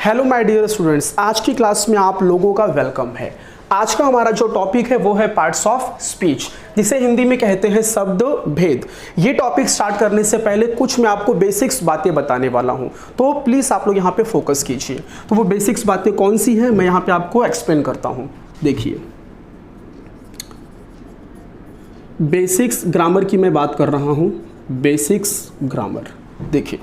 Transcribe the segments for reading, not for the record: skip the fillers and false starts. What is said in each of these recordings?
Hello my dear students, आज की class में आप लोगों का वेलकम है। आज का हमारा जो टॉपिक है वो है पार्ट्स ऑफ स्पीच, जिसे हिंदी में कहते हैं शब्द भेद। ये टॉपिक स्टार्ट करने से पहले कुछ मैं आपको बेसिक्स बातें बताने वाला हूं, तो प्लीज़ आप लोग यहाँ पे फोकस कीजिए। तो वो बेसिक्स बातें कौन सी हैं मैं यहाँ पे आपको एक्सप्लेन करता हूँ। देखिए, बेसिक्स ग्रामर की मैं बात कर रहा हूँ। बेसिक्स ग्रामर, देखिए,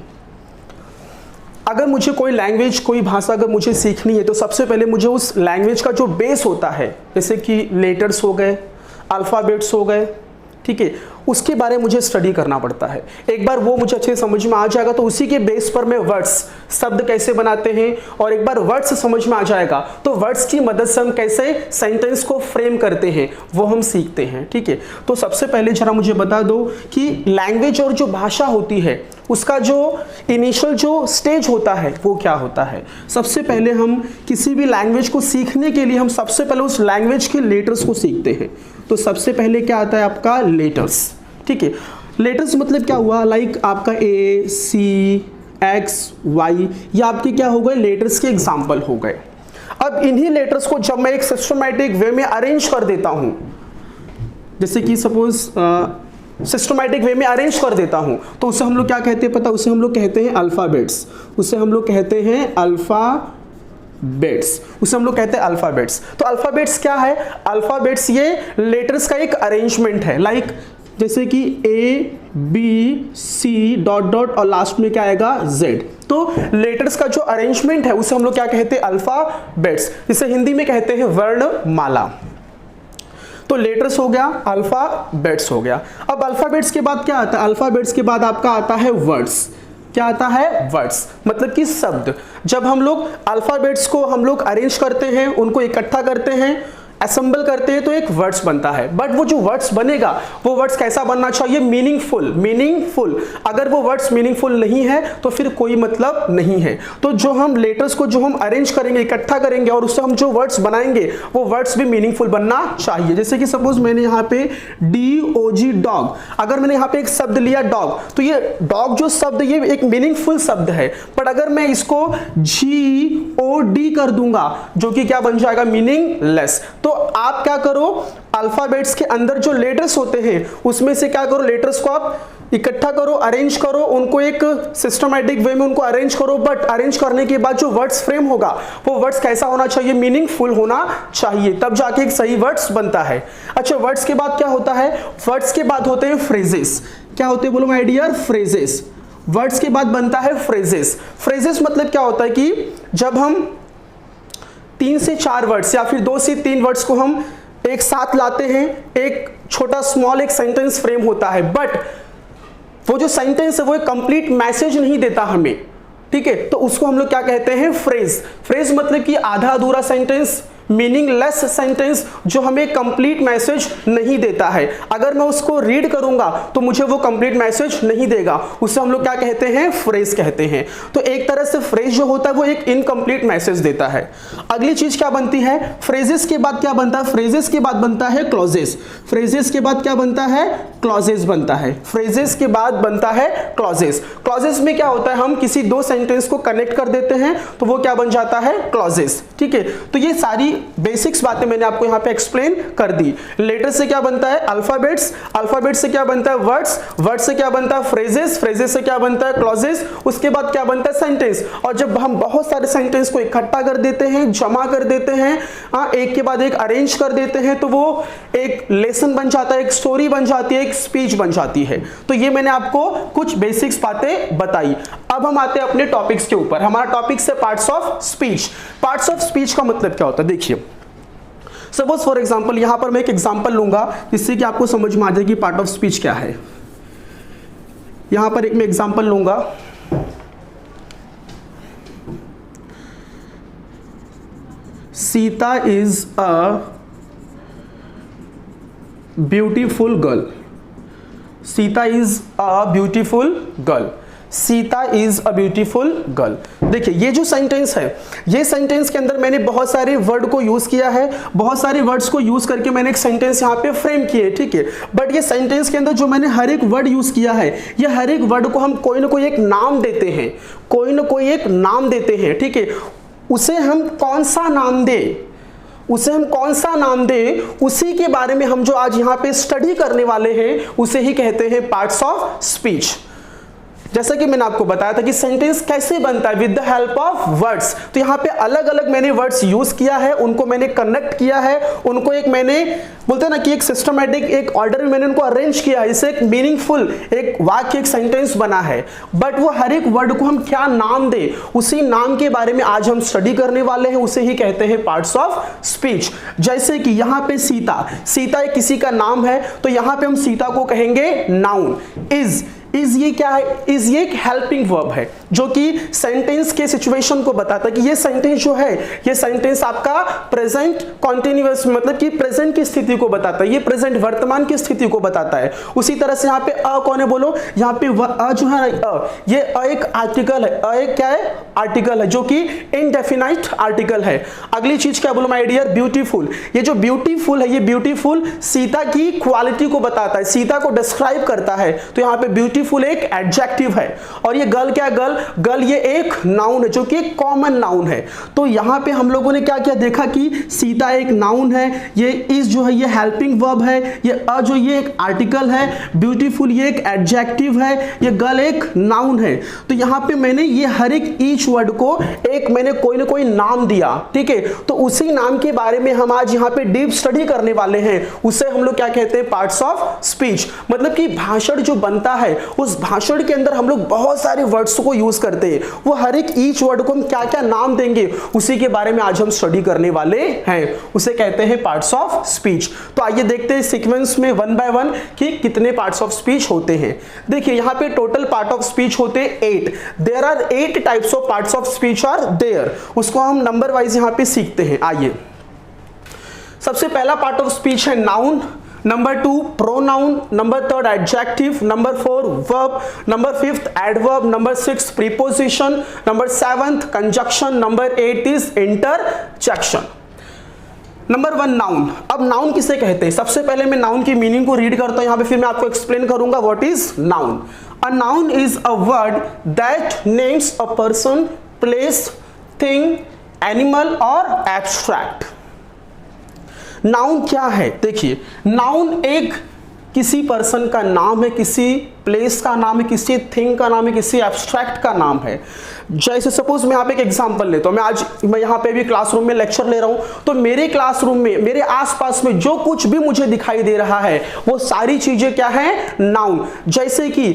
अगर मुझे कोई लैंग्वेज, कोई भाषा अगर मुझे सीखनी है तो सबसे पहले मुझे उस लैंग्वेज का जो बेस होता है, जैसे कि लेटर्स हो गए, अल्फ़ाबेट्स हो गए, ठीक है, उसके बारे में मुझे स्टडी करना पड़ता है। एक बार वो मुझे अच्छे समझ में आ जाएगा तो उसी के बेस पर मैं वर्ड्स, शब्द कैसे बनाते हैं, और एक बार वर्ड्स समझ में आ जाएगा तो वर्ड्स की मदद से हम कैसे सेंटेंस को फ्रेम करते हैं वो हम सीखते हैं। ठीक है, तो सबसे पहले जरा मुझे बता दो कि लैंग्वेज और जो भाषा होती है उसका जो इनिशियल जो स्टेज होता है वो क्या होता है। सबसे पहले हम किसी भी लैंग्वेज को सीखने के लिए हम सबसे पहले उस लैंग्वेज के लेटर्स को सीखते हैं। तो सबसे पहले क्या आता है आपका लेटर्स। ठीक है, लेटर्स मतलब क्या हुआ, लाइक आपका ए, सी, एक्स, वाई, ये आपके क्या हो गए, लेटर्स के एग्जाम्पल हो गए। अब इन्हीं लेटर्स को जब मैं एक सिस्टमैटिक वे में अरेंज कर देता हूं, जैसे कि सपोज सिस्टमैटिक वे में अरेंज कर देता हूं, तो उसे हम लोग क्या कहते हैं पता, उसे हम लोग कहते हैं अल्फाबेट्स। उसे हम लोग कहते हैं अल्फाबेट्स। उसे हम लोग कहते हैं अल्फाबेट्स। तो अल्फाबेट्स क्या है, अल्फाबेट्स ये लेटर्स का एक अरेंजमेंट है, लाइक जैसे कि ए, बी, सी, डॉट डॉट और लास्ट में क्या आएगा, जेड। तो लेटर्स का जो अरेंजमेंट है उसे हम लोग क्या कहते हैं, अल्फाबेट्स, जिसे हिंदी में कहते हैं वर्णमाला। तो लेटर्स हो गया, अल्फाबेट्स हो गया। अब अल्फाबेट्स के बाद क्या आता है, अल्फाबेट्स के बाद आपका आता है वर्ड्स। क्या आता है, वर्ड्स, मतलब कि शब्द। जब हम लोग अल्फाबेट्स को हम लोग अरेंज करते हैं, उनको इकट्ठा करते हैं, असेंबल करते हैं, तो एक वर्ड्स बनता है। बट वो जो वर्ड्स बनेगा वो वर्ड्स कैसा बनना चाहिए, मीनिंगफुल। मीनिंगफुल, अगर वो वर्ड्स मीनिंगफुल नहीं है तो फिर कोई मतलब नहीं है। तो जो हम लेटर्स को जो हम अरेंज करेंगे, इकट्ठा करेंगे और उससे हम जो वर्ड्स बनाएंगे वो वर्ड्स भी मीनिंगफुल बनना चाहिए। जैसे कि सपोज मैंने यहाँ पे DOG डॉग, अगर मैंने यहाँ पे एक शब्द लिया डॉग, तो ये डॉग जो शब्द ये एक मीनिंगफुल शब्द है। बट अगर मैं इसको GOD कर दूंगा जो कि क्या बन जाएगा, मीनिंगलेस। तो आप क्या करो, अल्फाबेट्स के अंदर जो लेटर्स होते हैं उसमें से क्या करो, लेटर्स को आप इकट्ठा करो, अरेंज करो, उनको एक सिस्टमैटिक वे में उनको अरेंज करो। बट अरेंज करने के बाद जो वर्ड्स फ्रेम होगा वो वर्ड्स कैसा होना चाहिए, मीनिंगफुल होना चाहिए, तब जाके एक सही वर्ड्स बनता है। अच्छा, वर्ड्स के बाद क्या होता है, वर्ड्स के बाद होते हैं फ्रेजेस। क्या होते हैं बोलो माय डियर, फ्रेजेस। वर्ड्स के बाद बनता है फ्रेजेस। फ्रेजेस मतलब क्या होता है कि जब हम 3 से 4 वर्ड्स या फिर 2 से 3 वर्ड्स को हम एक साथ लाते हैं, एक छोटा स्मॉल एक सेंटेंस फ्रेम होता है, बट वो जो सेंटेंस है वो एक कंप्लीट मैसेज नहीं देता हमें। ठीक है, तो उसको हम लोग क्या कहते हैं, फ्रेज। फ्रेज मतलब कि आधा अधूरा सेंटेंस, मीनिंगलेस सेंटेंस जो हमें कंप्लीट मैसेज नहीं देता है। अगर मैं उसको रीड करूंगा तो मुझे वो कंप्लीट मैसेज नहीं देगा, उसे हम लोग क्या कहते हैं, फ्रेज कहते हैं। तो एक तरह से फ्रेज जो होता है वो एक इनकम्प्लीट मैसेज देता है। अगली चीज क्या बनती है, फ्रेजेस के बाद क्या बनता है, फ्रेजेस के बाद बनता है क्लॉजेस। फ्रेजेस के बाद क्या बनता है, क्लॉजेस बनता है। फ्रेजेस के बाद बनता है क्लॉजेस। क्लॉजेस में क्या होता है, हम किसी 2 सेंटेंस को कनेक्ट कर देते हैं तो वो क्या बन जाता है, क्लॉजेस। ठीक है, तो ये सारी बेसिक्स बातें मैंने आपको यहां पे एक्सप्लेन कर दी। लेटर से क्या बनता है, अल्फाबेट्स। अल्फाबेट से क्या बनता है, वर्ड्स। वर्ड से क्या बनता है, फ्रेजेस। फ्रेजेस से क्या बनता है, क्लॉजेस। उसके बाद क्या बनता है, सेंटेंस। और जब हम बहुत सारे सेंटेंस को इकट्ठा कर देते हैं, जमा कर देते हैं, एक के बाद एक अरेंज कर देते हैं, तो वो एक लेसन बन जाता है, एक स्टोरी बन जाती है, एक स्पीच बन जाती है। तो ये मैंने आपको कुछ बेसिक्स बातें बताई। अब हम आते हैं अपने टॉपिक्स के ऊपर। हमारा टॉपिक है parts of speech. Parts of speech का मतलब क्या होता है, देखिए, सपोज फॉर एग्जांपल यहां पर मैं एक एग्जांपल लूंगा जिससे कि आपको समझ में आ जाए कि पार्ट ऑफ स्पीच क्या है। यहां पर एक मैं एग्जांपल लूंगा, Sita is a beautiful girl. Sita is a beautiful girl. Sita is a beautiful girl. देखिए, ये जो सेंटेंस है, ये सेंटेंस के अंदर मैंने बहुत सारे वर्ड को यूज किया है, बहुत सारे वर्ड्स को यूज करके मैंने एक सेंटेंस यहाँ पे फ्रेम किए, ठीक है। बट ये सेंटेंस के अंदर जो मैंने हर एक वर्ड यूज किया है, ये हर एक वर्ड को हम कोई ना कोई एक नाम देते हैं, कोई ना कोई एक नाम देते हैं, ठीक है। उसे हम कौन सा नाम दें, उसे हम कौन सा नाम दें, उसी के बारे में हम जो आज यहाँ पे स्टडी करने वाले हैं उसे ही कहते हैं पार्ट्स ऑफ स्पीच। जैसा कि मैंने आपको बताया था कि सेंटेंस कैसे बनता है, with the help of words. तो यहाँ पे अलग अलग मैंने वर्ड्स यूज किया है, उनको मैंने कनेक्ट किया है, उनको एक मैंने बोलते हैं ना कि एक सिस्टमैटिक एक ऑर्डर में मैंने उनको अरेंज किया है, इससे एक मीनिंगफुल एक वाक्य एक सेंटेंस बना है। बट वो हर एक वर्ड को हम क्या नाम दें, उसी नाम के बारे में आज हम स्टडी करने वाले हैं, उसे ही कहते हैं पार्ट्स ऑफ स्पीच। जैसे कि यहाँ पे सीता, सीता एक किसी का नाम है, तो यहाँ पे हम सीता को कहेंगे नाउन। इज ये क्या है, इज ये एक हेल्पिंग वर्ब है जो कि सेंटेंस के सिचुएशन को बताता है कि ये सेंटेंस जो है, ये सेंटेंस आपका प्रेजेंट कॉन्टिन्यूअस मतलब कि प्रेजेंट की स्थिति को बताता है, ये प्रेजेंट वर्तमान की स्थिति को बताता है। उसी तरह से यहाँ पे अ कौन है बोलो, यहाँ पे अ जो है ये एक आर्टिकल है, अ एक क्या है, आर्टिकल है जो कि इनडेफिनाइट आर्टिकल है। अगली चीज क्या बोलो माय डियर, ब्यूटीफुल। ये जो ब्यूटीफुल है, ये ब्यूटीफुल सीता की क्वालिटी को बताता है, सीता को डिस्क्राइब करता है। तो यहाँ पे ब्यूटीफुल एक एडजेक्टिव है। और ये गर्ल क्या है, गर्ल ये एक नाउन है जो कि एक कॉमन नाउन है। तो यहाँ पे हम लोगों ने क्या क्या देखा कि सीता एक नाउन है, ये इज जो है ये हेल्पिंग वर्ब है, ये अ जो ये एक आर्टिकल है, ब्यूटीफुल ये एक एडजेक्टिव है, ये गर्ल एक नाउन है। तो यहाँ पे मैंने ये हर एक ईच वर्ड को एक मैंने कोई ना कोई नाम दिया, ठीक है। तो उसी नाम के बारे में हम आज यहाँ पे डीप स्टडी करने वाले हैं, उसे हम लोग क्या कहते हैं, पार्ट्स ऑफ स्पीच। मतलब कि भाषण जो बनता है, उस भाषण के अंदर हम लोग बहुत सारे वर्ड्स को यूज करते हैं, वो हर एक ईच वर्ड को हम क्या क्या नाम देंगे उसी के बारे में आज हम स्टडी करने वाले हैं, उसे कहते हैं पार्ट्स ऑफ स्पीच। तो आइए देखते हैं सीक्वेंस में वन बाय वन कि कितने पार्ट्स ऑफ स्पीच होते हैं। देखिए यहाँ पे टोटल पार्ट ऑफ स्पीच होते हैं 8। There are 8 types of parts of speech are there, उसको हम नंबर वाइज यहाँ पे सीखते हैं। आइए, सबसे पहला पार्ट ऑफ स्पीच है noun, number 2 pronoun, number 3 adjective, number 4 verb, number 5 adverb, number 6 preposition, number 7 conjunction, number 8 is interjection. Number 1 noun. अब नाउन किसे कहते हैं, सबसे पहले मैं नाउन की मीनिंग को रीड करता हूं यहाँ पे, फिर मैं आपको एक्सप्लेन करूंगा what is noun. A noun is a word that names a person, place, thing, animal और एब्स्ट्रैक्ट। नाउन क्या है, देखिए नाउन एक किसी पर्सन का नाम है, किसी प्लेस का नाम है, किसी थिंग का नाम है, किसी एब्स्ट्रैक्ट का नाम है। जैसे सपोज मैं यहाँ पे एक एग्जांपल लेता हूँ, मैं यहाँ पे भी क्लासरूम में लेक्चर ले रहा हूँ, तो मेरे क्लासरूम में मेरे आसपास में जो कुछ भी मुझे दिखाई दे रहा है वो सारी चीजें क्या है, नाउन। जैसे कि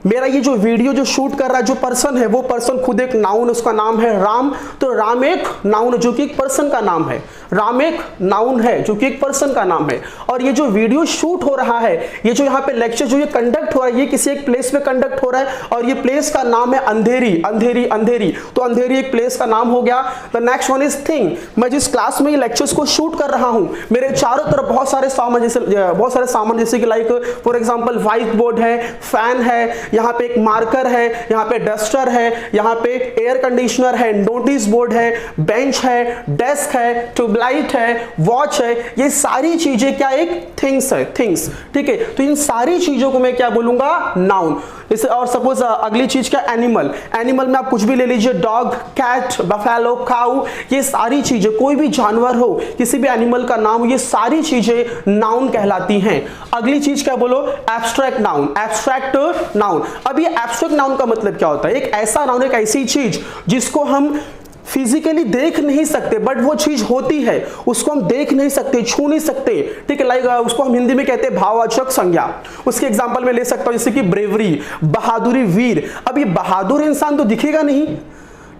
मेरा ये जो वीडियो जो शूट कर रहा है जो पर्सन है, वो पर्सन खुद एक नाउन, उसका नाम है राम। तो राम एक नाउन है जो कि एक पर्सन का नाम है, राम एक नाउन है जो कि एक पर्सन का नाम है। और ये जो वीडियो शूट हो रहा है, ये जो यहाँ पे लेक्चर जो ये कंडक्ट हो रहा है, ये किसी एक प्लेस पे कंडक्ट हो रहा है, और ये प्लेस का नाम है अंधेरी, अंधेरी, अंधेरी। तो अंधेरी एक प्लेस का नाम हो गया। The next one is thing. मैं जिस क्लास में ये लेक्चर्स को शूट कर रहा हूँ, मेरे चारों तरफ बहुत सारे सामान जैसे कि like for example white board है, फैन है, यहाँ पे एक मार्कर है, यहाँ पे डस्टर है, यहाँ पे एयर कंडीशनर है, नोटिस बोर्ड है, बेंच है, डेस्क है, ट्यूबलाइट है, वॉच है। ये सारी चीजें क्या एक थिंग्स है, थिंग्स, ठीक है। तो इन सारी चीजों को मैं क्या बोलूंगा, नाउन। इसे और सपोज अगली चीज क्या, एनिमल। एनिमल में आप कुछ भी ले लीजिए, डॉग, कैट, बफेलो, काऊ, ये सारी चीजें, कोई भी जानवर हो, किसी भी एनिमल का नाम, ये सारी चीजें नाउन कहलाती हैं। अगली चीज क्या बोलो, एब्स्ट्रैक्ट नाउन, एब्स्ट्रैक्ट नाउन। अब ये एब्स्ट्रैक्ट नाउन का मतलब क्या होता है, एक ऐसा नाउन, एक ऐसी चीज जिसको हम फिजिकली देख नहीं सकते, बट वो चीज होती है, उसको हम देख नहीं सकते, छू नहीं सकते, ठीक है। लाइक उसको हम हिंदी में कहते हैं भाववाचक संज्ञा। उसके एग्जांपल में ले सकता हूं जैसे कि ब्रेवरी, बहादुरी, वीर। अब ये बहादुर इंसान तो दिखेगा नहीं,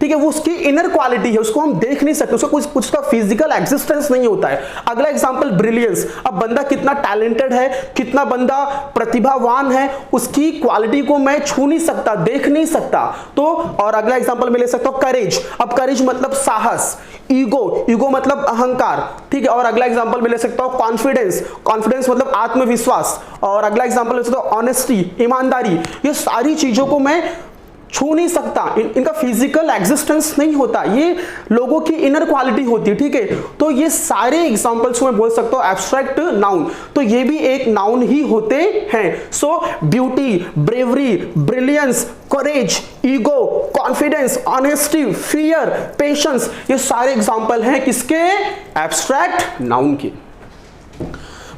ठीक है, वो उसकी इनर क्वालिटी है, उसको हम देख नहीं सकते, उसका कुछ उसका फिजिकल एग्जिस्टेंस नहीं होता है। अगला एग्जांपल ब्रिलियंस। अब बंदा कितना टैलेंटेड है, कितना बंदा प्रतिभावान है, उसकी क्वालिटी को मैं छू नहीं सकता, देख नहीं सकता। तो और अगला एग्जांपल में ले सकता हूं करेज। अब करेज मतलब साहस, ईगो, ईगो मतलब अहंकार, ठीक है। और अगला एग्जांपल में ले सकता हूं कॉन्फिडेंस, कॉन्फिडेंस मतलब आत्मविश्वास। और अगला एग्जांपल ले सकता हूं ऑनेस्टी, ईमानदारी। ये सारी चीजों को मैं छू नहीं सकता, इनका फिजिकल एग्जिस्टेंस नहीं होता, ये लोगों की इनर क्वालिटी होती है, ठीक है। तो ये सारे एग्जांपल्स को मैं बोल सकता हूं एब्स्ट्रैक्ट नाउन, तो ये भी एक नाउन ही होते हैं। So beauty, bravery, brilliance, courage, ego, confidence, honesty, fear, patience, ये सारे एग्जाम्पल हैं किसके? एब्स्ट्रैक्ट नाउन के।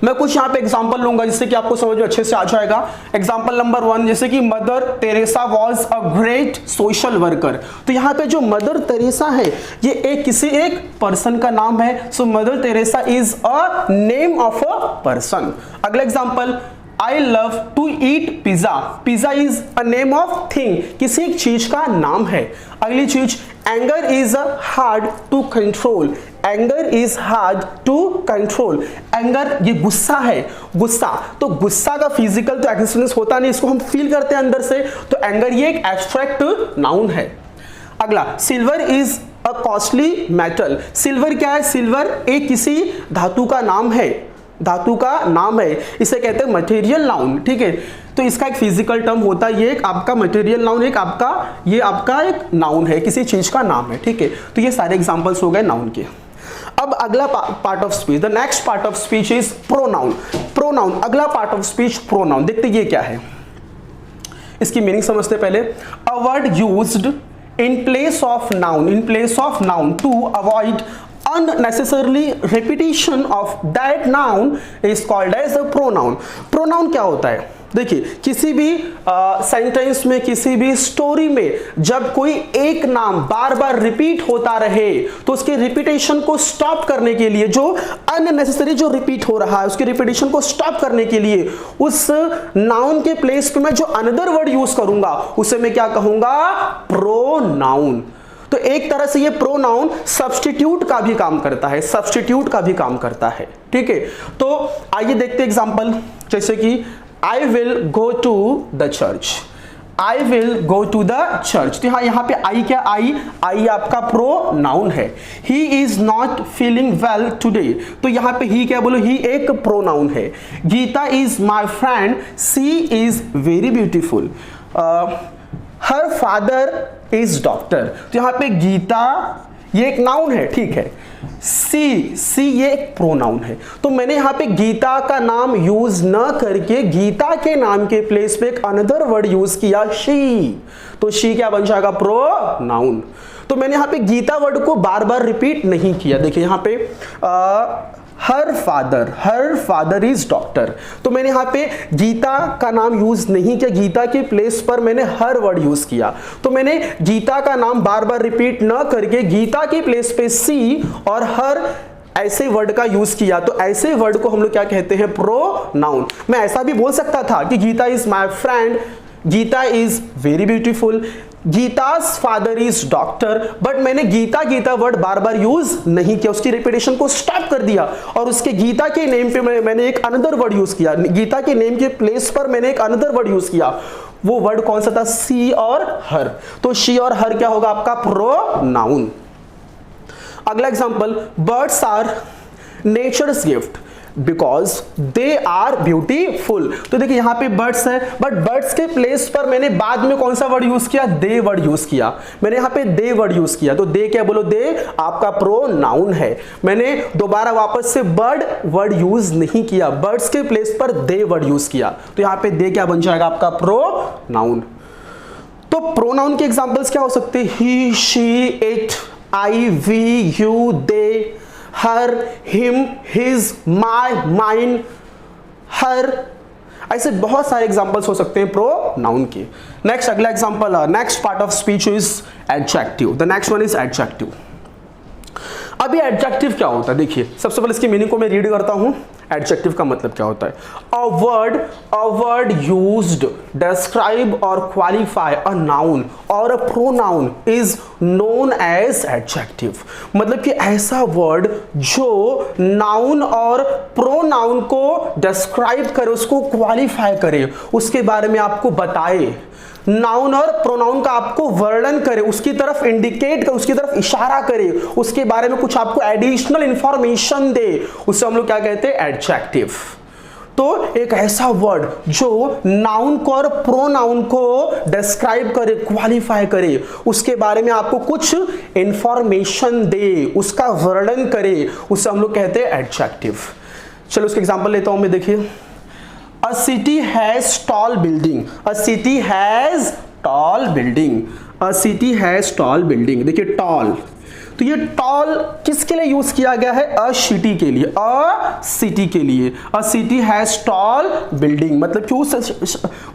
मैं कुछ यहाँ पे एग्जाम्पल लूंगा जिससे कि आपको समझ में अच्छे से आ जाएगा। एग्जाम्पल नंबर 1, जैसे कि mother Teresa was a great social worker. तो यहाँ पे जो मदर टेरेसा है ये किसी एक पर्सन का नाम है। So mother Teresa is a name of a person. अगला example, I love to eat pizza. Pizza is a name of thing, किसी एक चीज का नाम है। अगली चीज, anger is hard to control. Anger is hard to control. Anger ये गुस्सा है, गुस्सा। तो गुस्सा का फिजिकल तो एक्सपीरियंस होता नहीं, इसको हम फील करते हैं अंदर से। तो एंगर ये एक एब्स्ट्रैक्ट नाउन है। अगला, silver is a costly metal. Silver क्या है? सिल्वर एक किसी धातु का नाम है, धातु का नाम है, इसे कहते हैं मटेरियल नाउन। ठीक है, तो इसका एक फिजिकल टर्म होता है, ये एक आपका मटेरियल नाउन, एक आपका ये आपका एक नाउन है, किसी चीज का नाम है। ठीक है, तो ये सारे एग्जांपल्स हो गए नाउन के। अब अगला part of speech, the next part of speech is pronoun. Pronoun, अगला पार्ट ऑफ स्पीच प्रोनाउन। देखते ये क्या है, इसकी मीनिंग समझते पहले। A word used in place of noun, in place of noun to avoid unnecessarily repetition of that noun is called as a pronoun. pronoun क्या होता है? देखिए, किसी भी सेंटेंस में, किसी भी स्टोरी में जब कोई एक नाम बार बार रिपीट होता रहे तो उसके रिपीटेशन को स्टॉप करने के लिए, जो अननेसेसरी जो रिपीट हो रहा है उसके रिपीटेशन को स्टॉप करने के लिए उस नाउन के प्लेस पे मैं जो अनदर वर्ड यूज करूंगा उसे मैं क्या कहूंगा? प्रोनाउन। तो एक तरह से ये प्रोनाउन सब्स्टिट्यूट का भी काम करता है, सब्स्टिट्यूट का भी काम करता है। ठीक है, तो आइए देखते एग्जांपल, जैसे कि I will go to the church. I will go to the church. तो यहाँ पे आई क्या? आई आपका प्रोनाउन है। He is not feeling well today. तो यहाँ पे ही क्या बोलो? ही एक प्रोनाउन है। Geeta is my friend, she is very beautiful. Her father is doctor. तो यहां पे गीता ये एक नाउन है, ठीक है। सी ये एक प्रोनाउन है। तो मैंने यहां पे गीता का नाम यूज न करके गीता के नाम के प्लेस पे एक अनदर वर्ड यूज किया, शी। तो शी क्या बन जाएगा? प्रोनाउन। तो मैंने यहां पे गीता वर्ड को बार बार रिपीट नहीं किया। देखिए यहां पे हर फादर इज डॉक्टर। तो मैंने यहाँ पे गीता का नाम यूज नहीं किया, गीता के प्लेस पर मैंने हर वर्ड यूज किया। तो मैंने गीता का नाम बार बार रिपीट न करके गीता के प्लेस पे सी और हर ऐसे वर्ड का यूज किया। तो ऐसे वर्ड को हम लोग क्या कहते हैं? प्रोनाउन। मैं ऐसा भी बोल सकता था कि Geeta is my friend, Geeta is very beautiful, Geeta's father is doctor, but मैंने गीता वर्ड बार बार यूज नहीं किया, उसकी रिपीटेशन को स्टॉप कर दिया और उसके गीता के नेम पे मैंने एक अनदर वर्ड यूज किया। गीता के नेम के प्लेस पर मैंने एक अनदर वर्ड यूज किया। वो वर्ड कौन सा था? सी और हर। तो शी और हर क्या होगा? आपका प्रोनाउन। अगला example, birds are nature's gift because they are beautiful. तो देखिए यहां पे बर्ड्स है, बट बर्ड्स के प्लेस पर मैंने बाद में कौन सा वर्ड यूज किया? दे वर्ड यूज किया। मैंने यहां पे दे वर्ड यूज किया। तो दे क्या बोलो? दे आपका प्रोनाउन है। मैंने दोबारा वापस से बर्ड वर्ड यूज नहीं किया, बर्ड्स के प्लेस पर दे वर्ड यूज किया। तो यहां पे दे क्या बन जाएगा? आपका प्रोनाउन। तो प्रोनाउन के एग्जांपल्स क्या हो सकते हैं? He, she, it, I, we, you, they, her, him, his, my, mine, her, ऐसे बहुत सारे एग्जांपल्स हो सकते हैं प्रोनाउन के। नेक्स्ट अगला example, next part of speech is adjective. The next one is adjective. अभी एडजेक्टिव क्या होता है? देखिए सबसे पहले इसकी मीनिंग को मैं रीड करता हूं। एडजेक्टिव का मतलब क्या होता है? अ वर्ड यूज्ड डिस्क्राइब और क्वालिफाई अ नाउन और a pronoun is known as adjective. मतलब कि ऐसा वर्ड जो नाउन और प्रोनाउन को डिस्क्राइब करे, उसको क्वालिफाई करे, उसके बारे में आपको बताए, नाउन और प्रोनाउन का आपको वर्णन करे, उसकी तरफ इंडिकेट करे, उसकी तरफ इशारा करे, उसके बारे में कुछ आपको एडिशनल इंफॉर्मेशन दे, उससे हम लोग क्या कहते हैं? एडजेक्टिव। तो एक ऐसा वर्ड जो नाउन को और प्रोनाउन को डिस्क्राइब करे, क्वालिफाई करे, उसके बारे में आपको कुछ इंफॉर्मेशन दे, उसका वर्णन करे, उससे हम लोग कहते हैं एडजेक्टिव। चलो उसका एग्जांपल लेता हूं मैं। देखिए, A city has tall building. A city has tall building. A city has tall building. देखिए टॉल, तो ये टॉल किसके लिए यूज किया गया है? अ सिटी के लिए, अ सिटी के लिए। अ सिटी हैज टॉल बिल्डिंग मतलब कि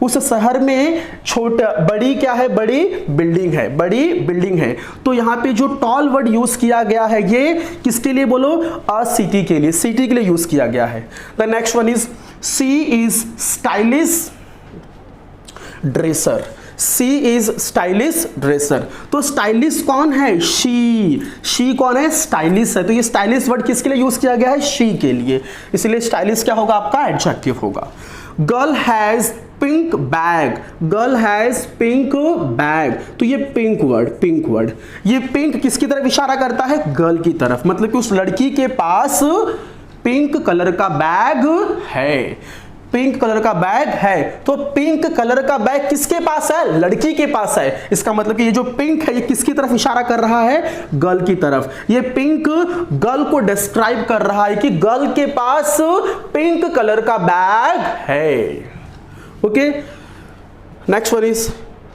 उस शहर में छोटा बड़ी क्या है? बड़ी बिल्डिंग है, बड़ी बिल्डिंग है। तो यहाँ पे जो टॉल वर्ड यूज किया गया है ये किसके लिए बोलो? अ सिटी के लिए, सिटी के लिए यूज किया गया है। The next one is she is stylish dresser. She is stylish dresser. तो स्टाइलिश कौन है? शी कौन है? स्टाइलिश है। तो ये स्टाइलिश वर्ड किसके लिए यूज किया गया है? शी के लिए, इसलिए स्टाइलिश क्या होगा आपका? एडजेक्टिव होगा। Girl has pink bag. Girl has pink bag. तो ये पिंक वर्ड, ये पिंक किसकी तरफ इशारा करता है? गर्ल की तरफ, मतलब कि उस लड़की के पास पिंक कलर का बैग है, पिंक कलर का बैग है। तो पिंक कलर का बैग किसके पास है? लड़की के पास है। इसका मतलब कि ये जो पिंक है ये किसकी तरफ इशारा कर रहा है? गर्ल की तरफ। ये पिंक गर्ल को डिस्क्राइब कर रहा है कि गर्ल के पास पिंक कलर का बैग है। Okay, next one is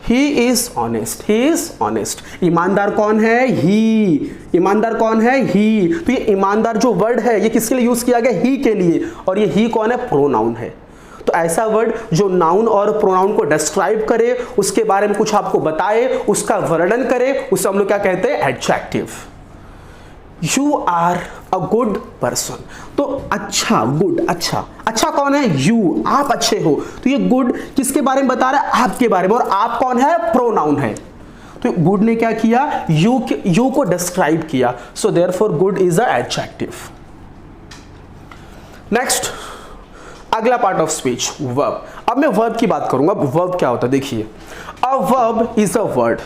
he is honest. He is honest. ईमानदार कौन है? ही। ईमानदार कौन है? ही। तो ये ईमानदार जो वर्ड है ये किसके लिए यूज किया गया? ही के लिए। और ये ही कौन है? प्रोनाउन है। तो ऐसा वर्ड जो नाउन और प्रोनाउन को डिस्क्राइब करे, उसके बारे में कुछ आपको बताए, उसका वर्णन करे, उसे हम लोग क्या कहते हैं? Adjective. You are a good person. तो अच्छा, गुड, अच्छा, अच्छा कौन है? यू, आप अच्छे हो। तो ये गुड किसके बारे में बता रहा है? आपके बारे में। और आप कौन है? प्रोनाउन है। तो गुड ने क्या किया? यू को डिस्क्राइब किया। So therefore good is a adjective. Next, अगला पार्ट ऑफ स्पीच, वर्ब। अब मैं वर्ब की बात करूंगा। वर्ब क्या होता है? देखिए, a verb is a word.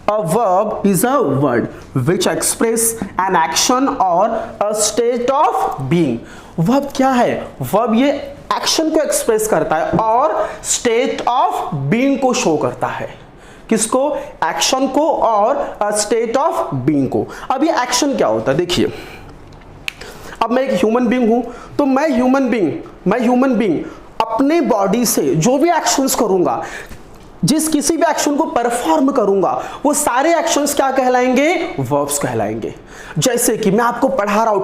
A verb is a word which express an action or a state of being. Verb क्या है? Verb ये action को express करता है और state of being को show करता है। किसको? action को और a state of being को। अब ये action क्या होता है? देखिए, अब मैं एक ह्यूमन बीइंग हूं, तो मैं ह्यूमन बीइंग अपने बॉडी से जो भी एक्शंस करूंगा, जिस किसी भी एक्शन को परफॉर्म करूंगा, वो सारे एक्शंस क्या कहलाएंगे? वर्ब्स कहलाएंगे। जैसे कि मैं आपको पढ़ा रहा हूं,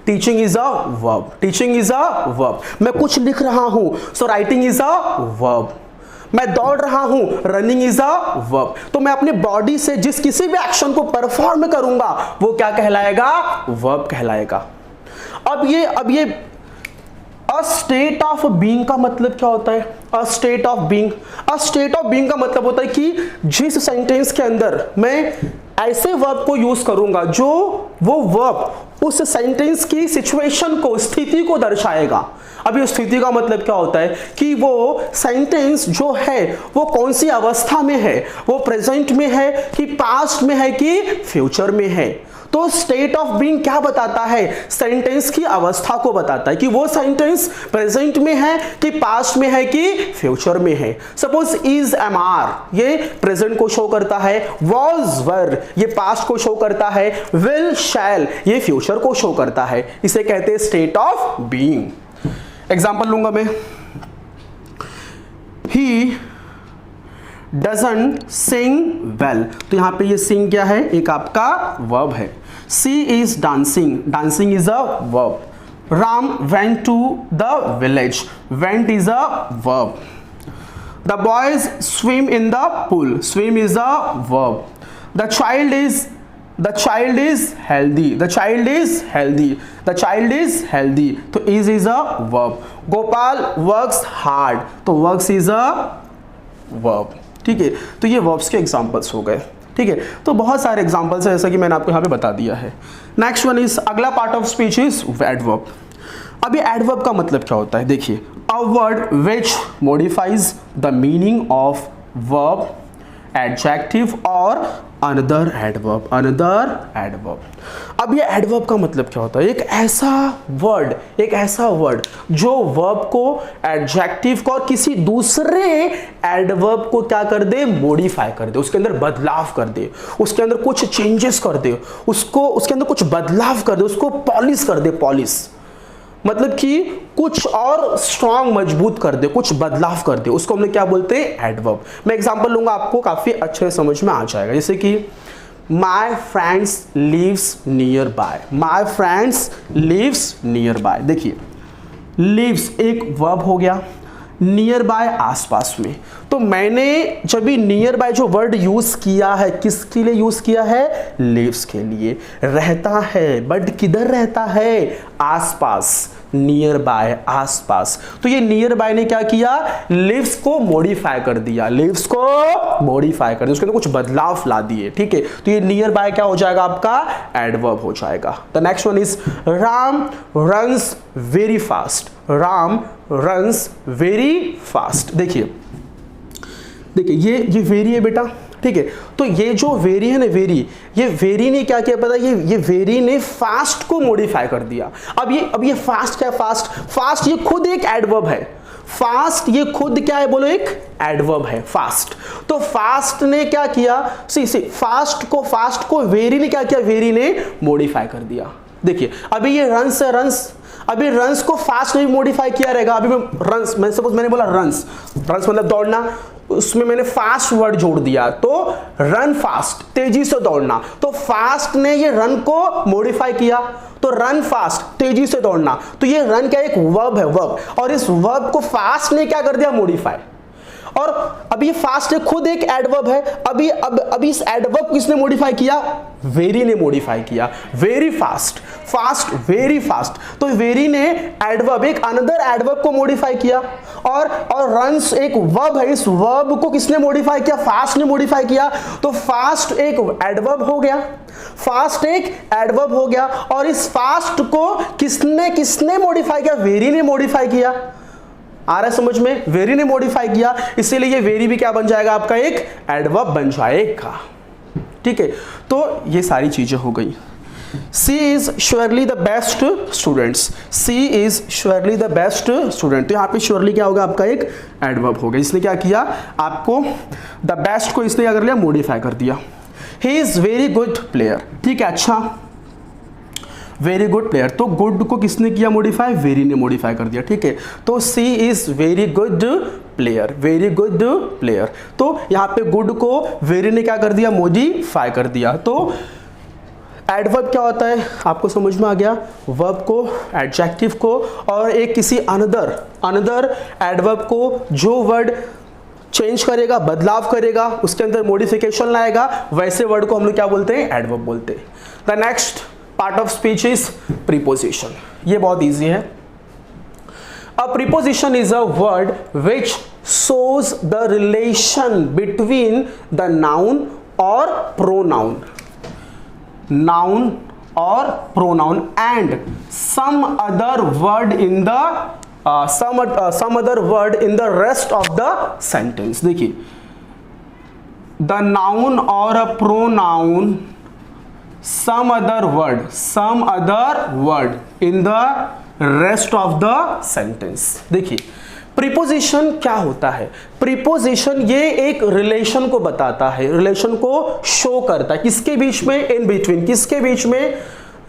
teaching is a verb. Teaching is a verb. मैं कुछ लिख रहा हूं, so writing is a verb. मैं दौड़ रहा हूं, रनिंग इज अ वर्ब। तो मैं अपने बॉडी से जिस किसी भी एक्शन को परफॉर्म करूंगा वो क्या कहलाएगा? वर्ब कहलाएगा। अब ये अ स्टेट ऑफ बीइंग का मतलब क्या होता है? अ स्टेट ऑफ बीइंग का मतलब होता है कि जिस सेंटेंस के अंदर मैं ऐसे वर्ब को यूज करूंगा जो वो वर्ब उस सेंटेंस की सिचुएशन को, स्थिति को दर्शाएगा। अभी स्थिति का मतलब क्या होता है कि वो सेंटेंस जो है वो कौन सी अवस्था में है, वो प्रेजेंट में है कि पास्ट में है कि फ्यूचर में है। तो स्टेट ऑफ बीइंग क्या बताता है? सेंटेंस की अवस्था को बताता है कि वो सेंटेंस प्रेजेंट में है कि पास्ट में है कि फ्यूचर में है। सपोज इज, एम, आर ये प्रेजेंट को शो करता है, वॉज, वर ये पास्ट को शो करता है, विल, शैल ये फ्यूचर को शो करता है। इसे कहते हैं स्टेट ऑफ बीइंग। एग्जांपल लूंगा मैं, ही डजंट सिंग वेल। तो यहां पे ये सिंग क्या है? एक आपका वर्ब है। She is dancing is a verb. Ram went to the village, went is a verb. The boys swim in the pool, swim is a verb. The child is healthy, तो is a verb. Gopal works hard, तो works is a verb. ठीक है, तो ये verbs के examples हो गए। ठीक है, तो बहुत सारे एग्जांपल्स है जैसा कि मैंने आपको यहाँ पे बता दिया है। नेक्स्ट वन इज, अगला part of speech is adverb. अब ये एडवर्ब का मतलब क्या होता है? देखिए, a word which modifies the meaning of verb, adjective और अनदर एडवर्ब। अब ये एडवर्ब का मतलब क्या होता है? एक ऐसा वर्ड जो वर्ब को, एडजेक्टिव को और किसी दूसरे एडवर्ब को क्या कर दे? मॉडिफाई कर दे, उसके अंदर बदलाव कर दे, उसके अंदर कुछ चेंजेस कर दे, उसके अंदर कुछ बदलाव कर दे, उसको पॉलिश कर दे, पॉलिश। मतलब कि कुछ और स्ट्रांग मजबूत कर दे, कुछ बदलाव कर दे, उसको हम लोग क्या बोलते हैं? एडवर्ब। मैं एग्जांपल लूंगा, आपको काफी अच्छे समझ में आ जाएगा। जैसे कि my friends lives nearby, my friends lives nearby. देखिए लिव्स एक वर्ब हो गया, नियर बाय आसपास में। तो मैंने जब भी नियर बाय जो वर्ड यूज किया है, किसके लिए यूज किया है? लिव्स के लिए। रहता है, बट किधर रहता है? आसपास, नियर बाय आसपास। तो ये नियर बाय ने क्या किया? लिव्स को मॉडिफाई कर दिया, लिव्स को मॉडिफाई कर दिया, उसके अंदर कुछ बदलाव ला दिए। ठीक है, तो ये नियर बाय क्या हो जाएगा? आपका एडवर्ब हो जाएगा। The next one is Ram runs very fast, Ram runs very fast. देखिए ये वेरी है बेटा, ठीक है। तो ये जो वेरी है ना, ये वेरी ने क्या किया पता है? ये वेरी ने फास्ट को मॉडिफाई कर दिया। अब ये फास्ट क्या? फास्ट ये खुद एक एडवर्ब है। फास्ट ये खुद क्या है? बोलो, एक एडवर्ब है फास्ट। तो फास्ट ने क्या किया? सी फास्ट को वेरी ने क्या किया? वेरी ने मॉडिफाई कर दिया। देखिए अभी ये रन्स है, रन्स, अभी रन्स को फास्ट ने मॉडिफाई किया रहेगा। अभी मैं सपोज मैंने बोला रन्स मतलब दौड़ना, उसमें मैंने फास्ट वर्ड जोड़ दिया, तो रन फास्ट, तेजी से दौड़ना। तो फास्ट ने ये रन को मॉडिफाई किया, तो रन फास्ट, तेजी से दौड़ना। तो ये रन क्या? एक वर्ब है, वर्ब। और इस वर्ब को फास्ट ने क्या कर दिया? मॉडिफाई। और अभी ये फास्ट है खुद एक एडवर्ब है। अभी इस एडवर्ब को किसने मॉडिफाई किया? वेरी ने मॉडिफाई किया। Very fast, fast, very fast. तो वेरी ने एडवर्ब, एक अनदर एडवर्ब को मॉडिफाई किया। और रन्स एक वर्ब है, इस वर्ब को किसने मॉडिफाई किया? फास्ट ने मॉडिफाई किया। तो फास्ट एक एडवर्ब हो गया, फास्ट एक एडवर्ब हो गया। और इस फास्ट को किसने मॉडिफाई किया? वेरी ने मॉडिफाई किया। आ रहा है समझ में? वेरी ने मॉडिफाई किया, इसीलिए ये वेरी भी क्या बन जाएगा? आपका एक एडवर्ब बन जाएगा। ठीक है, तो ये सारी चीजें हो गई। She is surely the best students, she is surely the best student. तो यहाँ पे श्योरली क्या होगा? आपका एक एडवर्ब हो गया। इसने क्या किया? आपको द बेस्ट को इसने क्या कर लिया? मॉडिफाई कर दिया। He is very good player. ठीक है, अच्छा, वेरी गुड प्लेयर। तो गुड को किसने किया मॉडिफाई? वेरी ने मॉडिफाई कर दिया। ठीक है, तो she is very good player, very good player. तो यहाँ पे गुड को वेरी ने क्या कर दिया? मॉडिफाई कर दिया। तो एडवर्ब क्या होता है? आपको समझ में आ गया? वर्ब को, एडजेक्टिव को, और एक किसी अनदर एडवर्ब को जो वर्ड चेंज करेगा, बदलाव करेगा, उसके अंदर मॉडिफिकेशन लाएगा, वैसे वर्ड को हम लोग क्या बोलते हैं? एडवर्ब बोलते हैं। The next part of speech is preposition. ये बहुत इजी है। अ preposition is a word which shows the relation between the noun or pronoun, noun or pronoun and some other word in the some other word in the rest of the sentence. देखिए, the noun or a pronoun, some other word in the rest of the sentence. देखिए preposition क्या होता है? Preposition ये एक relation को बताता है, रिलेशन को शो करता है। किसके बीच में? In between. किसके बीच में?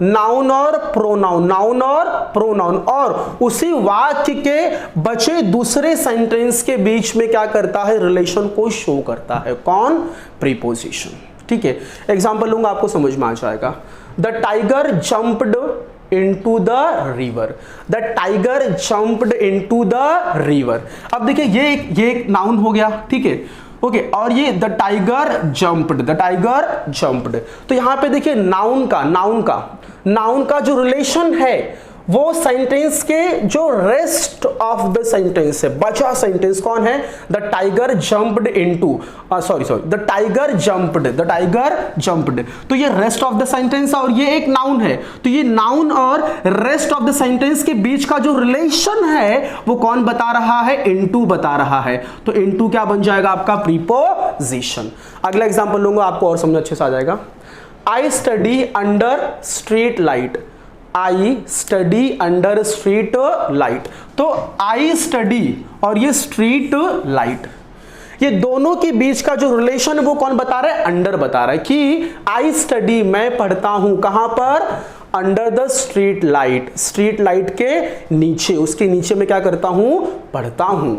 नाउन और प्रोनाउन, नाउन और प्रोनाउन, और उसी वाक्य के बचे दूसरे सेंटेंस के बीच में क्या करता है? रिलेशन को शो करता है। कौन? प्रीपोजिशन। ठीक है, एग्जांपल लूंगा, आपको समझ में आ जाएगा। The tiger jumped into the river, the tiger jumped into the river। अब देखिए ये एक नाउन हो गया, ठीक है, ओके, और ये द टाइगर जंप्ड, तो यहां पे देखिए नाउन का जो रिलेशन है वो सेंटेंस के जो रेस्ट ऑफ द सेंटेंस है, बचा सेंटेंस कौन है? The tiger jumped into, the tiger jumped, तो ये रेस्ट ऑफ द सेंटेंस और ये एक नाउन है। तो ये नाउन और रेस्ट ऑफ द सेंटेंस के बीच का जो रिलेशन है वो कौन बता रहा है? इनटू बता रहा है। तो इनटू क्या बन जाएगा? आपका प्रीपोजिशन। अगला एग्जांपल लूंगा, आपको और समझ अच्छे से आ जाएगा। I study under street light, I study under street light. तो आई स्टडी और ये स्ट्रीट लाइट, ये दोनों के बीच का जो रिलेशन है वो कौन बता रहा है? अंडर बता रहा है कि आई स्टडी, मैं पढ़ता हूं कहां पर? Under the street light, street light के नीचे, उसके नीचे मैं क्या करता हूं? पढ़ता हूं।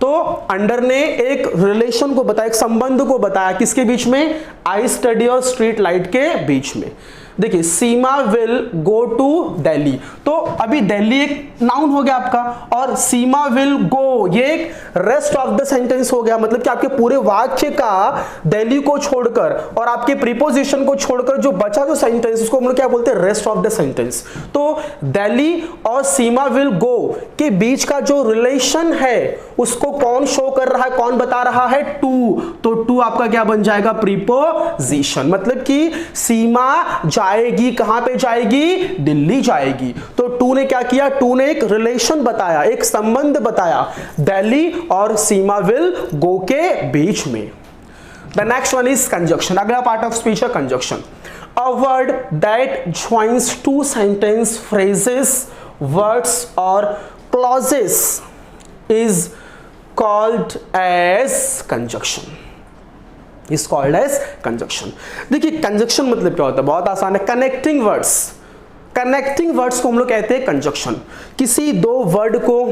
तो अंडर ने एक रिलेशन को बताया, एक संबंध को बताया, किसके बीच में? आई स्टडी और स्ट्रीट लाइट के बीच में। देखिए, सीमा विल गो टू दिल्ली, तो अभी दिल्ली एक नाउन हो गया आपका, और सीमा विल गो ये एक रेस्ट ऑफ द सेंटेंस हो गया, मतलब कि आपके पूरे वाक्य का दिल्ली को छोड़कर और आपके प्रीपोजिशन को छोड़कर जो बचा जो सेंटेंस, उसको हम लोग क्या बोलते हैं? Rest of the sentence. तो दिल्ली और सीमा विल गो के बीच का जो रिलेशन है उसको कौन शो कर रहा है, कौन बता रहा है? टू। तो टू आपका क्या बन जाएगा? प्रीपोजिशन, मतलब कि सीमा जाएगी, कहां पे जाएगी? दिल्ली जाएगी। तो टू ने क्या किया? टू ने एक रिलेशन बताया, एक संबंध बताया दिल्ली और सीमा विल गो के बीच में। The next one is conjunction. अगला पार्ट ऑफ स्पीच है conjunction. A word that joins two sentence, phrases, words और clauses is called as conjunction, is called as conjunction। देखिए, कंजक्शन मतलब क्या होता है? बहुत आसान है, कनेक्टिंग वर्ड्स। कनेक्टिंग वर्ड्स को हम लोग कहते हैं कंजक्शन। किसी दो वर्ड को,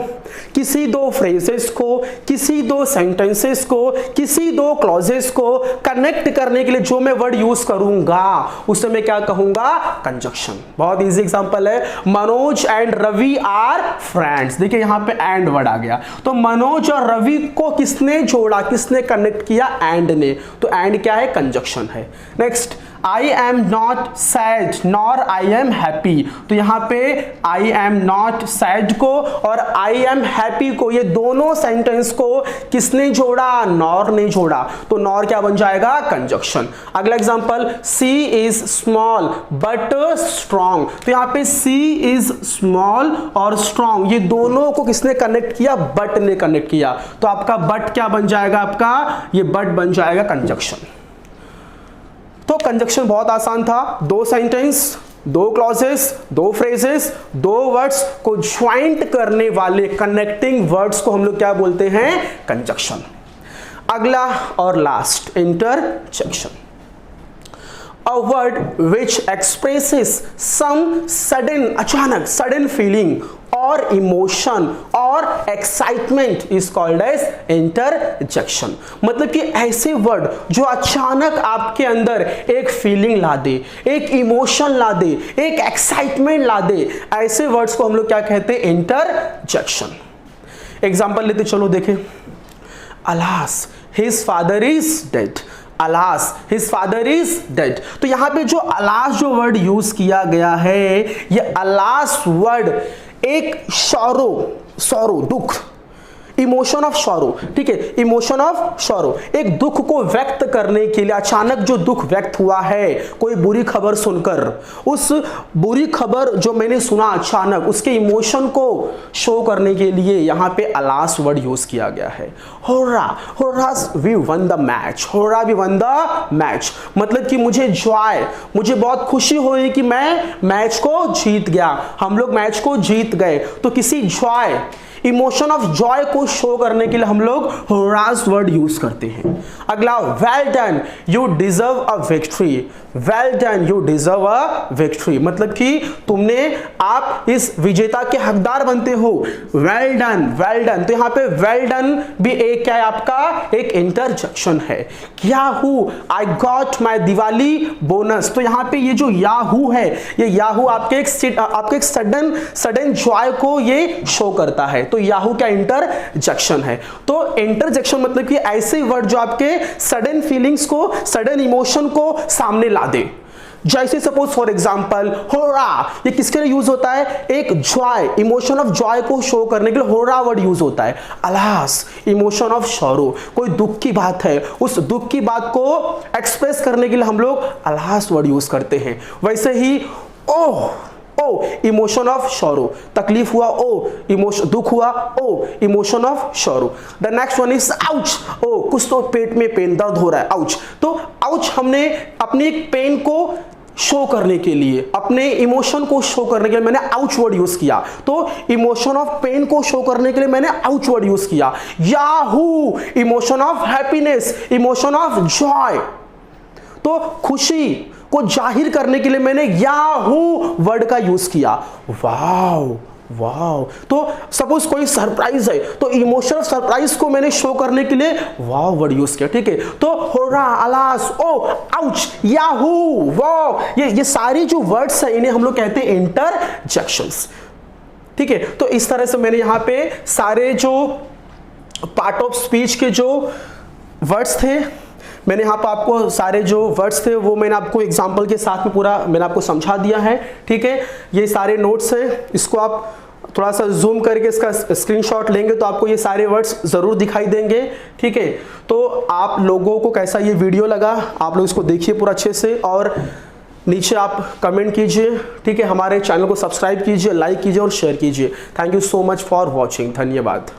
किसी दो फ्रेजेस को, किसी दो सेंटेंसेस को, किसी दो क्लॉजेस को कनेक्ट करने के लिए जो मैं वर्ड यूज करूंगा उसे मैं क्या कहूंगा? कंजक्शन। बहुत इजी एग्जांपल है, Manoj and Ravi are friends. देखिए यहां पे एंड वर्ड आ गया, तो मनोज और रवि को किसने जोड़ा, किसने कनेक्ट किया? एंड ने। तो एंड क्या है? कंजक्शन है। Next, I am not sad nor I am happy, तो यहां पे आई एम नॉट सैड को और आई एम हैप्पी को, ये दोनों सेंटेंस को किसने जोड़ा? नॉर ने जोड़ा। तो नॉर क्या बन जाएगा? कंजक्शन। अगला example, she is small but strong, तो यहां पे सी इज स्मॉल और स्ट्रॉन्ग, ये दोनों को किसने कनेक्ट किया? बट ने कनेक्ट किया। तो आपका बट क्या बन जाएगा? आपका ये बट बन जाएगा कंजक्शन। तो कंजक्शन बहुत आसान था, दो सेंटेंस, दो क्लॉजेस, दो फ्रेजेस, दो वर्ड्स को ज्वाइंट करने वाले कनेक्टिंग वर्ड्स को हम लोग क्या बोलते हैं? कंजक्शन। अगला और last, interjection. A word which expresses some sudden, अचानक, sudden feeling और इमोशन और excitement is called as interjection. मतलब कि ऐसे वर्ड जो अचानक आपके अंदर एक फीलिंग ला दे, एक इमोशन ला दे, एक एक्साइटमेंट ला दे, ऐसे वर्ड्स को हम लोग क्या कहते हैं? इंटरजेक्शन। एग्जांपल लेते चलो देखें, alas his father is dead, alas his father is dead. तो यहां पे जो अलास जो वर्ड यूज किया गया है, ये अलास वर्ड एक सॉरो दुख, इमोशन ऑफ सॉरो, ठीक है, इमोशन ऑफ सॉरो, एक दुख को व्यक्त करने के लिए, अचानक जो दुख व्यक्त हुआ है कोई बुरी खबर सुनकर, उस बुरी खबर जो मैंने सुना अचानक, उसके इमोशन को शो करने के लिए यहां पे अलास वर्ड यूज किया गया है। Hurrah we won the match, hurrah we won the match, मतलब कि मुझे बहुत खुशी हुई कि मैं मैच को जीत गया, हम लोग मैच को जीत गए। तो किसी जॉय, इमोशन ऑफ जॉय को शो करने के लिए हम लोग होरास वर्ड यूज करते हैं। अगला, well done you deserve a victory, well done you deserve a victory, मतलब कि आप इस विजेता के हकदार बनते हो। वेल डन, तो यहां पे वेल डन भी एक क्या है? आपका एक इंटरजेक्शन है। Yahoo I got my Diwali bonus, तो यहां पे ये जो याहू है, ये याहू आपके एक सडन जॉय को ये शो करता है। तो याहू क्या? इंटरजेक्शन है। तो इंटरजेक्शन मतलब कि ऐसे वर्ड जो आपके सडन फीलिंग्स को, सडन इमोशन को सामने ला दे। जैसे सपोज फॉर एग्जांपल होरा, ये किसके लिए यूज होता है? एक जॉय, इमोशन ऑफ जॉय को शो करने के लिए होरा वर्ड यूज होता है। अलास, इमोशन ऑफ सॉरो, कोई दुख की बात है, उस दुख की बात को एक्सप्रेस करने के लिए हम लोग अलास वर्ड यूज करते हैं। वैसे ही ओह, इमोशन ऑफ सॉरो, तकलीफ हुआ, इमोशन, दुख हुआ, emotion of sorrow. The next one is ouch, कुछ तो पेट में पेन, दर्द हो रहा है, आउच। तो आउच हमने अपनी पेन को शो करने के लिए, अपने इमोशन को शो करने के लिए मैंने आउच वर्ड यूज किया। तो इमोशन ऑफ पेन को शो करने के लिए मैंने आउच वर्ड यूज किया। Yahoo emotion of happiness, emotion of Joy, तो खुशी को जाहिर करने के लिए मैंने याहू वर्ड का यूज किया। वाव वाव। तो सपोज कोई सरप्राइज है तो इमोशनल सरप्राइज को मैंने शो करने के लिए वाव वर्ड यूज किया, ठीक है। तो होरा, अलास, ओ, आउच, याहू, वाव, ये सारी जो वर्ड्स हैं इन्हें हम लोग कहते हैं इंटरजेक्शंस, ठीक है। तो इस तरह से मैंने यहां पे सारे जो पार्ट ऑफ स्पीच के जो वर्ड्स थे, मैंने यहाँ पर आपको सारे जो वर्ड्स थे वो मैंने आपको एग्जाम्पल के साथ में पूरा मैंने आपको समझा दिया है, ठीक है। ये सारे नोट्स हैं, इसको आप थोड़ा सा जूम करके इसका स्क्रीनशॉट लेंगे तो आपको ये सारे वर्ड्स ज़रूर दिखाई देंगे, ठीक है। तो आप लोगों को कैसा ये वीडियो लगा, आप लोग इसको देखिए पूरा अच्छे से और नीचे आप कमेंट कीजिए, ठीक है। हमारे चैनल को सब्सक्राइब कीजिए, लाइक कीजिए और शेयर कीजिए। Thank you so much for watching. धन्यवाद।